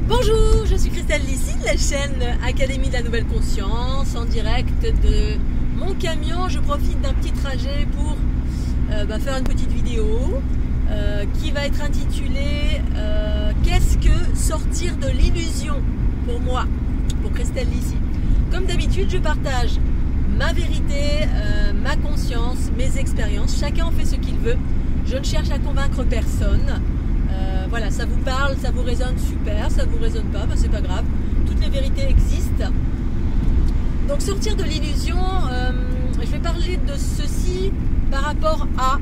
Bonjour, je suis Christelle Lissy de la chaîne Académie de la Nouvelle Conscience, en direct de mon camion. Je profite d'un petit trajet pour faire une petite vidéo qui va être intitulée Qu'est-ce que sortir de l'illusion pour moi, pour Christelle Lissy. Comme d'habitude, je partage ma vérité, ma conscience, mes expériences. Chacun en fait ce qu'il veut. Je ne cherche à convaincre personne. Voilà, ça vous parle, ça vous résonne, super. Ça vous résonne pas, c'est pas grave. Toutes les vérités existent. Donc sortir de l'illusion, je vais parler de ceci par rapport à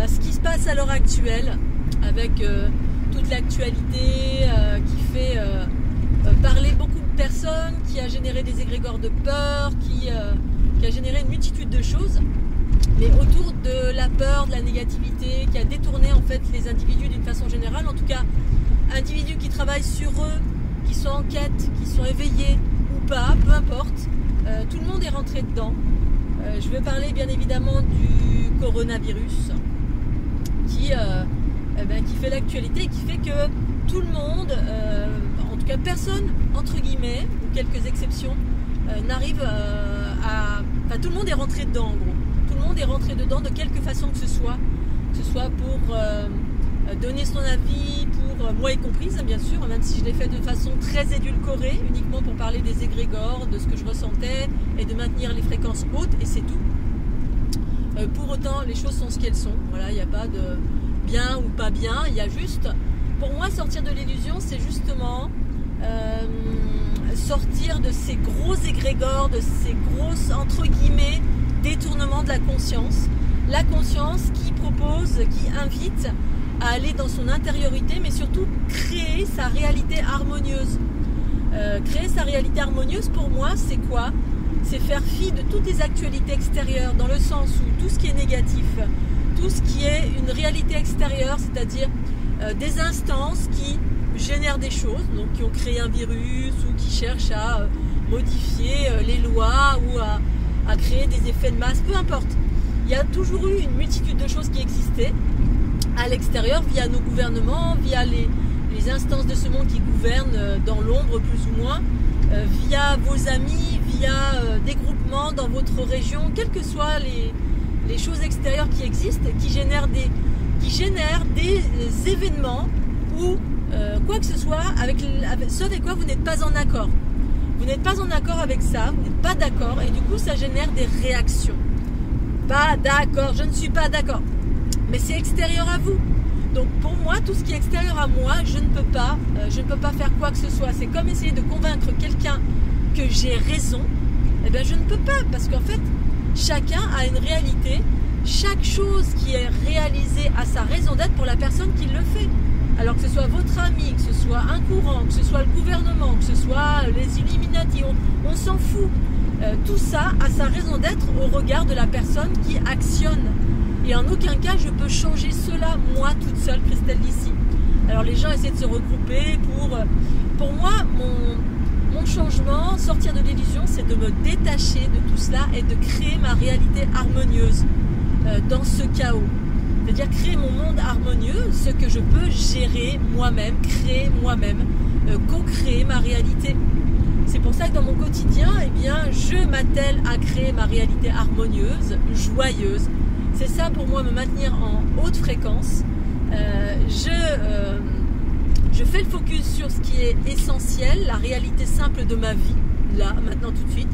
ce qui se passe à l'heure actuelle avec toute l'actualité qui fait parler beaucoup de personnes, qui a généré des égrégores de peur, qui a généré une multitude de choses, mais autour de la peur, de la négativité, qui a détourné en fait les individus d'une façon générale, en tout cas individus qui travaillent sur eux, qui sont en quête, qui sont éveillés ou pas, peu importe, tout le monde est rentré dedans. Je vais parler bien évidemment du coronavirus qui fait l'actualité et qui fait que tout le monde, en tout cas personne entre guillemets, ou quelques exceptions, n'arrive à... Enfin tout le monde est rentré dedans en gros. Tout le monde est rentré dedans de quelque façon que ce soit pour donner son avis, pour moi y compris, bien sûr, même si je l'ai fait de façon très édulcorée, uniquement pour parler des égrégores, de ce que je ressentais et de maintenir les fréquences hautes, et c'est tout. Pour autant, les choses sont ce qu'elles sont. Voilà, il n'y a pas de bien ou pas bien, il y a juste, pour moi, sortir de l'illusion, c'est justement sortir de ces gros égrégores, de ces grosses, entre guillemets, détournements de la conscience qui propose, qui invite à aller dans son intériorité, mais surtout créer sa réalité harmonieuse. Créer sa réalité harmonieuse, pour moi, c'est quoi? C'est faire fi de toutes les actualités extérieures, dans le sens où tout ce qui est négatif, tout ce qui est une réalité extérieure, c'est-à-dire des instances qui génèrent des choses, donc qui ont créé un virus ou qui cherchent à modifier les lois ou à créer des effets de masse, peu importe. Il y a toujours eu une multitude de choses qui existaient à l'extérieur via nos gouvernements, via les instances de ce monde qui gouvernent dans l'ombre plus ou moins, via vos amis, via des groupements dans votre région, quelles que soient les choses extérieures qui existent, qui génèrent des événements ou quoi que ce soit avec ce avec quoi vous n'êtes pas en accord. Vous n'êtes pas en accord avec ça, vous n'êtes pas d'accord, et du coup ça génère des réactions. Pas d'accord, je ne suis pas d'accord. Mais c'est extérieur à vous. Donc pour moi, tout ce qui est extérieur à moi, je ne peux pas faire quoi que ce soit. C'est comme essayer de convaincre quelqu'un que j'ai raison. Eh bien je ne peux pas, parce qu'en fait, chacun a une réalité. Chaque chose qui est réalisée a sa raison d'être pour la personne qui le fait. Alors que ce soit votre ami, que ce soit un courant, que ce soit le gouvernement, que ce soit les Illuminati, on s'en fout. Tout ça a sa raison d'être au regard de la personne qui actionne. Et en aucun cas, je peux changer cela, moi, toute seule, Christelle Lissy. Alors les gens essaient de se regrouper pour moi, mon changement, sortir de l'illusion, c'est de me détacher de tout cela et de créer ma réalité harmonieuse dans ce chaos. C'est-à-dire créer mon monde harmonieux, ce que je peux gérer moi-même, créer moi-même, co-créer ma réalité. C'est pour ça que dans mon quotidien, je m'attelle à créer ma réalité harmonieuse, joyeuse. C'est ça pour moi, me maintenir en haute fréquence. Je fais le focus sur ce qui est essentiel, la réalité simple de ma vie, là, maintenant, tout de suite.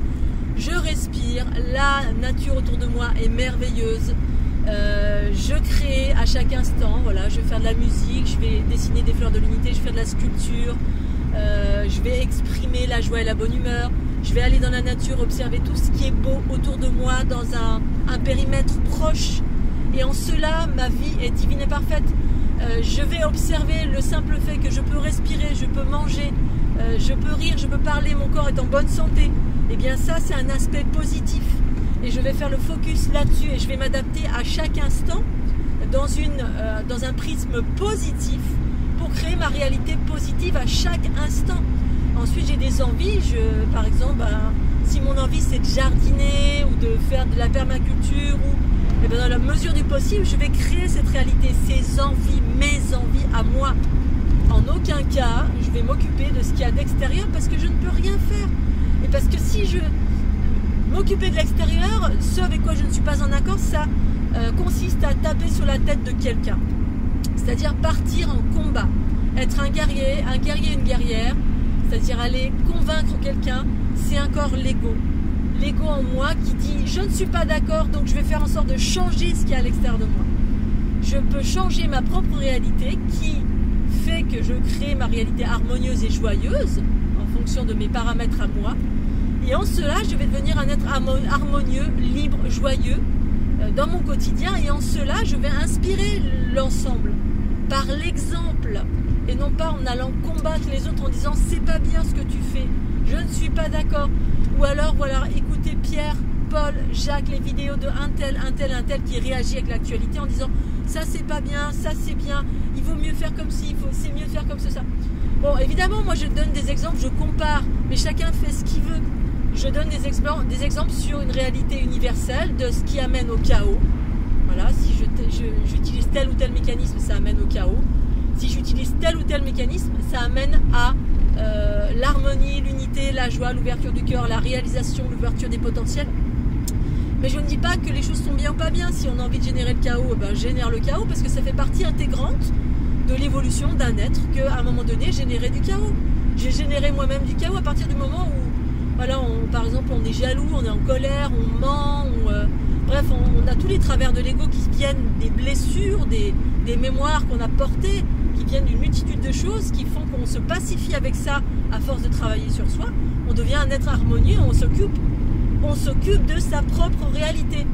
Je respire, la nature autour de moi est merveilleuse. Je crée à chaque instant, voilà, je vais faire de la musique, je vais dessiner des fleurs de l'unité, je vais faire de la sculpture, je vais exprimer la joie et la bonne humeur, je vais aller dans la nature, observer tout ce qui est beau autour de moi dans un périmètre proche, et en cela ma vie est divine et parfaite. Je vais observer le simple fait que je peux respirer, je peux manger, je peux rire, je peux parler, mon corps est en bonne santé. Et bien ça, c'est un aspect positif. Et je vais faire le focus là-dessus et je vais m'adapter à chaque instant dans un prisme positif pour créer ma réalité positive à chaque instant. Ensuite, j'ai des envies. Par exemple, si mon envie c'est de jardiner ou de faire de la permaculture ou dans la mesure du possible, je vais créer cette réalité, ces envies, mes envies à moi. En aucun cas, je vais m'occuper de ce qu'il y a d'extérieur parce que je ne peux rien faire. Et parce que si je m'occupais de l'extérieur, ce avec quoi je ne suis pas en accord, ça consiste à taper sur la tête de quelqu'un. C'est-à-dire partir en combat. Être un guerrier, une guerrière, c'est-à-dire aller convaincre quelqu'un, c'est encore l'ego. L'ego en moi qui dit je ne suis pas d'accord, donc je vais faire en sorte de changer ce qu'il y a à l'extérieur de moi. Je peux changer ma propre réalité qui fait que je crée ma réalité harmonieuse et joyeuse en fonction de mes paramètres à moi. Et en cela, je vais devenir un être harmonieux, libre, joyeux dans mon quotidien. Et en cela, je vais inspirer l'ensemble par l'exemple et non pas en allant combattre les autres en disant c'est pas bien ce que tu fais, je ne suis pas d'accord. Ou alors, voilà, écoutez Pierre, Paul, Jacques, les vidéos de un tel qui réagit avec l'actualité en disant ça c'est pas bien, ça c'est bien, il vaut mieux faire comme ci, c'est mieux de faire comme ça. Bon, évidemment, moi je donne des exemples, je compare, mais chacun fait ce qu'il veut. Je donne des exemples sur une réalité universelle de ce qui amène au chaos. Voilà, si j'utilise tel ou tel mécanisme, ça amène au chaos. Si j'utilise tel ou tel mécanisme, ça amène à l'harmonie, l'unité, la joie, l'ouverture du cœur, la réalisation, l'ouverture des potentiels. Mais je ne dis pas que les choses sont bien ou pas bien. Si on a envie de générer le chaos, ben génère le chaos parce que ça fait partie intégrante de l'évolution d'un être qu'à un moment donné, générer du chaos. J'ai généré moi-même du chaos à partir du moment où, voilà, par exemple, on est jaloux, on est en colère, on ment, bref, on a tous les travers de l'ego qui viennent des blessures, des mémoires qu'on a portées, qui viennent d'une multitude de choses qui font qu'on se pacifie avec ça à force de travailler sur soi. On devient un être harmonieux, on s'occupe de sa propre réalité.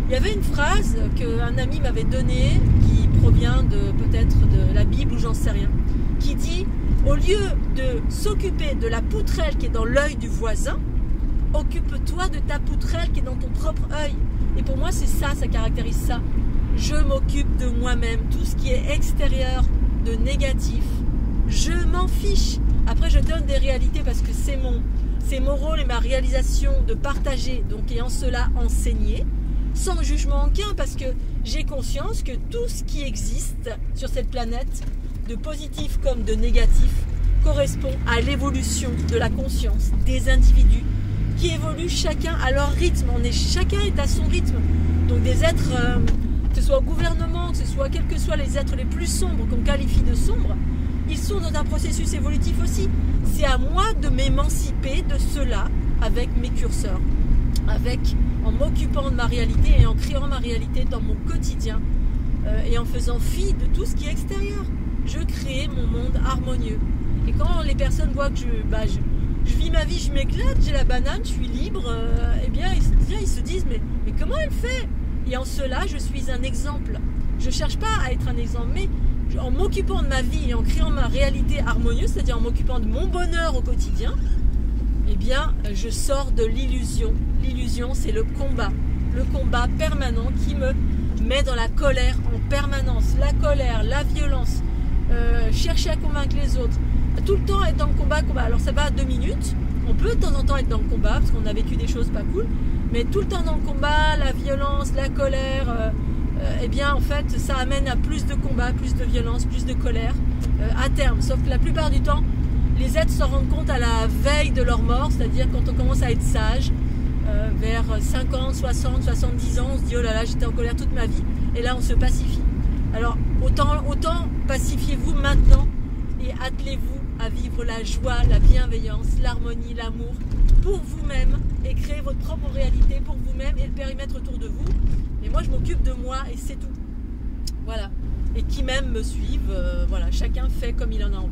Il y avait une phrase qu'un ami m'avait donnée qui provient peut-être de la Bible ou j'en sais rien, qui dit au lieu de s'occuper de la poutrelle qui est dans l'œil du voisin, occupe-toi de ta poutrelle qui est dans ton propre œil. Et pour moi c'est ça caractérise ça. Je m'occupe de moi-même, tout ce qui est extérieur de négatif, je m'en fiche. Après je donne des réalités parce que c'est mon rôle et ma réalisation de partager, donc et en cela enseigner, sans jugement aucun, parce que j'ai conscience que tout ce qui existe sur cette planète, de positif comme de négatif, correspond à l'évolution de la conscience des individus qui évoluent chacun à leur rythme. Chacun est à son rythme. Donc des êtres, que ce soit au gouvernement, que ce soit quels que soient les êtres les plus sombres qu'on qualifie de sombres, ils sont dans un processus évolutif aussi. C'est à moi de m'émanciper de cela avec mes curseurs, en m'occupant de ma réalité et en créant ma réalité dans mon quotidien et en faisant fi de tout ce qui est extérieur. Je crée mon monde harmonieux. Et quand les personnes voient que je vis ma vie, je m'éclate, j'ai la banane, je suis libre, eh bien ils se disent mais comment elle fait? Et en cela, je suis un exemple. Je ne cherche pas à être un exemple, mais en m'occupant de ma vie et en créant ma réalité harmonieuse, c'est-à-dire en m'occupant de mon bonheur au quotidien, eh bien, je sors de l'illusion. L'illusion, c'est le combat permanent qui me met dans la colère en permanence. La colère, la violence, chercher à convaincre les autres, tout le temps être dans le combat. Alors ça va à 2 minutes, on peut de temps en temps être dans le combat parce qu'on a vécu des choses pas cool, mais tout le temps dans le combat, la violence, la colère, eh bien en fait ça amène à plus de combat, plus de violence, plus de colère à terme. Sauf que la plupart du temps, les êtres se rendent compte à la veille de leur mort, c'est-à-dire quand on commence à être sage, vers 50, 60, 70 ans, on se dit oh là là, j'étais en colère toute ma vie, et là on se pacifie. Alors autant pacifiez-vous maintenant et attelez-vous à vivre la joie, la bienveillance, l'harmonie, l'amour pour vous-même et créer votre propre réalité pour vous-même et le périmètre autour de vous. Mais moi je m'occupe de moi et c'est tout. Voilà. Et qui même me suivent, voilà, chacun fait comme il en a envie.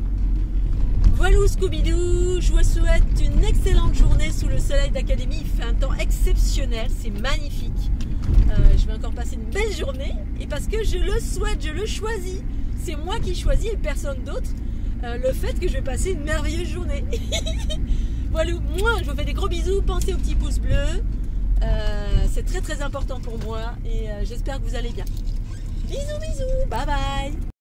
Voilà Scooby-Doo, je vous souhaite une excellente journée sous le soleil d'Académie. Il fait un temps exceptionnel, c'est magnifique. Je vais encore passer une belle journée et parce que je le souhaite, je le choisis. C'est moi qui choisis et personne d'autre le fait que je vais passer une merveilleuse journée. Voilà, moi je vous fais des gros bisous, pensez au petit pouce bleu. C'est très très important pour moi et j'espère que vous allez bien. Bisous bisous, bye bye.